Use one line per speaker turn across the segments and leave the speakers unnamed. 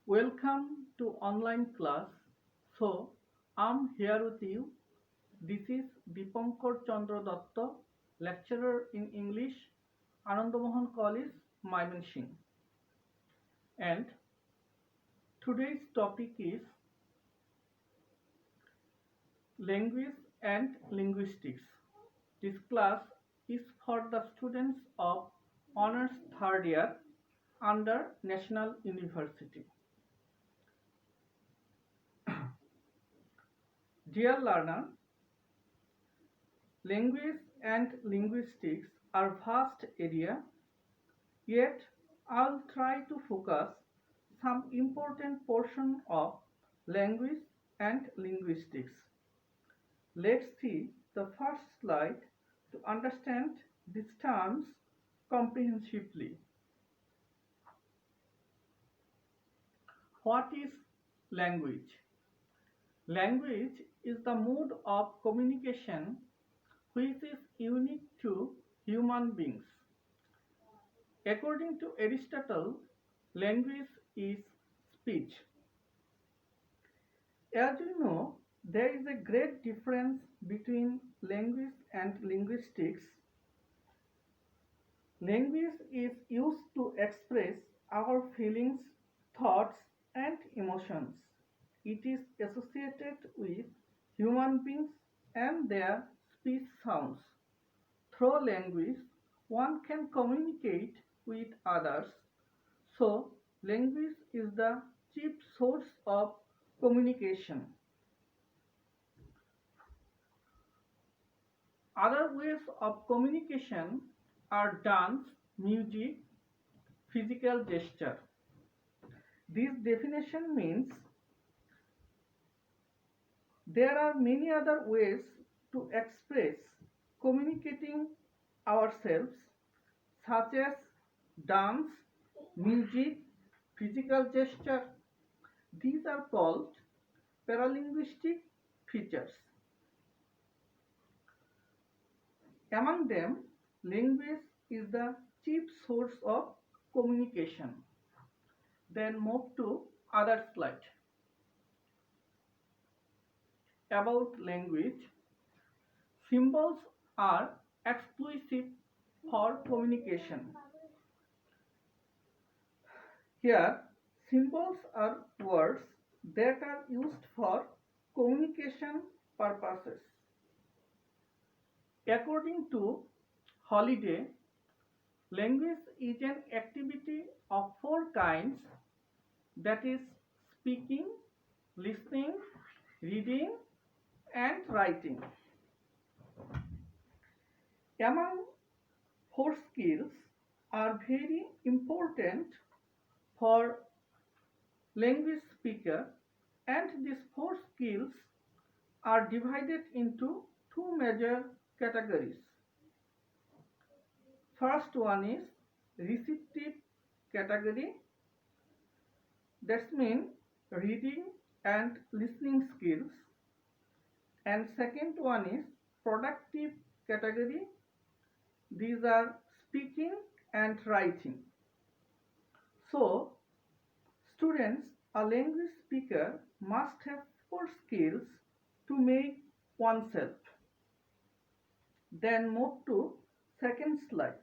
Welcome to online class. So, I'm here with you. This is Dipankar Chandra Datta, lecturer in English, Anandamohan College, Mymensingh. And today's topic is language and linguistics. This class is for the students of honors third year under National University. Dear learner, language and linguistics are vast area, yet I'll try to focus some important portion of language and linguistics. Let's see the first slide to understand these terms comprehensively. What is language? Language is the mode of communication which is unique to human beings. According to Aristotle, language is speech. As you know, there is a great difference between language and linguistics. Language is used to express our feelings, thoughts, and emotions. It is associated with human beings and their speech sounds. Through language, one can communicate with others. So, language is the chief source of communication. Other ways of communication are dance, music, physical gesture. This definition means there are many other ways to express communicating ourselves, such as dance, music, physical gesture. These are called paralinguistic features. Among them, language is the chief source of communication. Then move to other slide. About language, symbols are exclusive for communication. Here, symbols are words that are used for communication purposes. According to Holiday, language is an activity of four kinds, that is speaking, listening, reading, and writing. Among four skills are very important for language speaker, and these four skills are divided into two major categories. First one is receptive category, that means reading and listening skills, and second one is productive category. These are speaking and writing. So, students, a language speaker must have four skills to make oneself. Then move to second slide.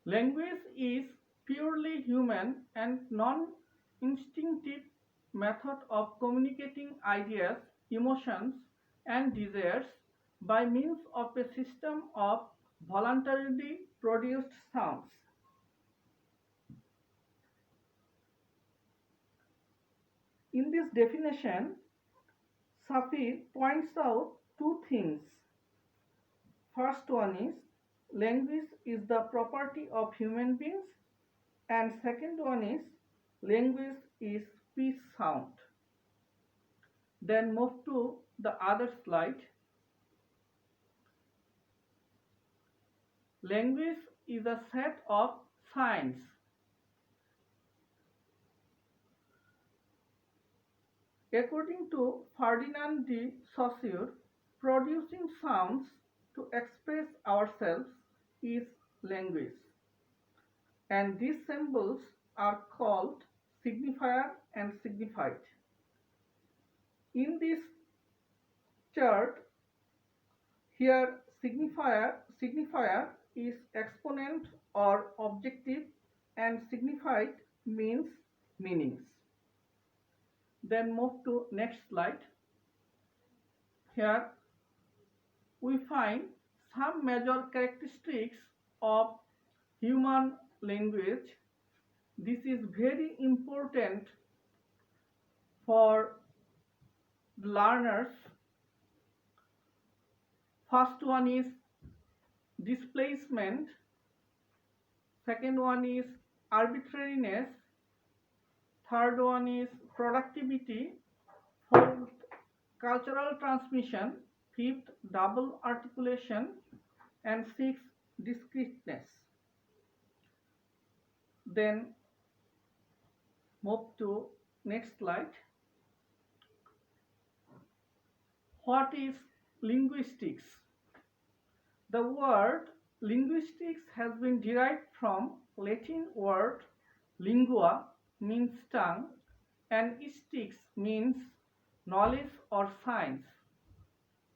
Language is purely human and non-instinctive method of communicating ideas, emotions, and desires by means of a system of voluntarily produced sounds. In this definition, Safi points out two things. First one is language is the property of human beings, and second one is language is speech sound. Then move to the other slide. Language is a set of signs. According to Ferdinand de Saussure, producing sounds to express ourselves is language, and these symbols are called signifier and signified. In this chart, here signifier is exponent or objective and signified means meanings. Then move to next slide. Here we find some major characteristics of human language. This is very important for learners. First one is displacement, second one is arbitrariness, third one is productivity, fourth cultural transmission, fifth double articulation, and sixth discreteness. Then move to next slide. What is linguistics? The word linguistics has been derived from Latin word lingua, means tongue, and istics means knowledge or science.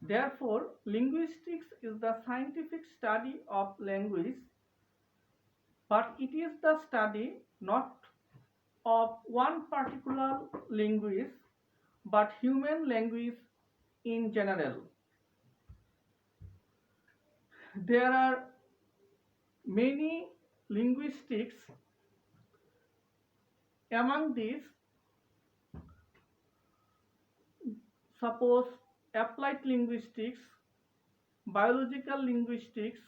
Therefore, linguistics is the scientific study of language, but it is the study not of one particular language, but human language in general. There are many linguistics. Among these, suppose applied linguistics, biological linguistics,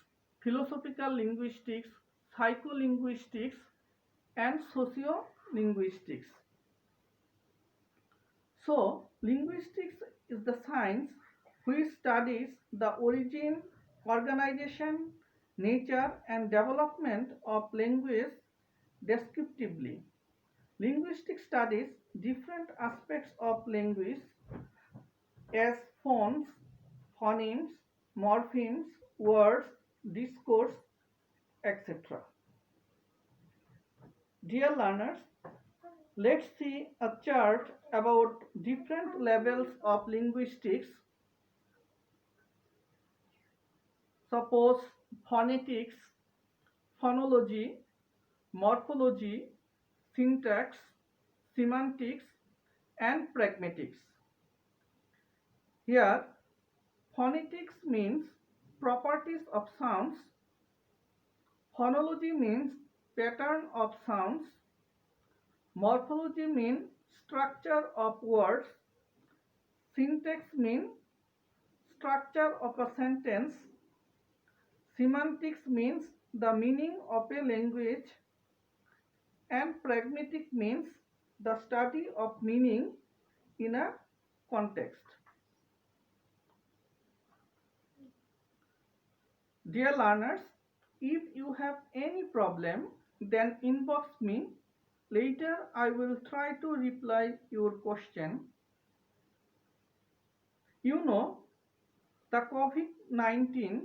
philosophical linguistics, psycholinguistics, and sociolinguistics. So, linguistics is the science which studies the origin, organization, nature, and development of language descriptively. Linguistics studies different aspects of language as phones, phonemes, morphemes, words, discourse, etc. Dear learners, let's see a chart about different levels of linguistics. Suppose phonetics, phonology, morphology, syntax, semantics, and pragmatics. Here, phonetics means properties of sounds, phonology means pattern of sounds, morphology means structure of words, syntax means structure of a sentence, semantics means the meaning of a language, and pragmatic means the study of meaning in a context. Dear learners, if you have any problem, then inbox me. Later I will try to reply your question. You know, the COVID-19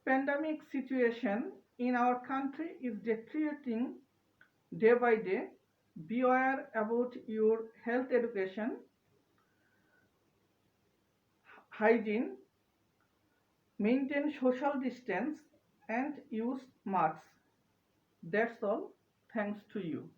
pandemic situation in our country is deteriorating day by day. Beware about your health education, hygiene, maintain social distance, and use masks. That's all. Thanks to you.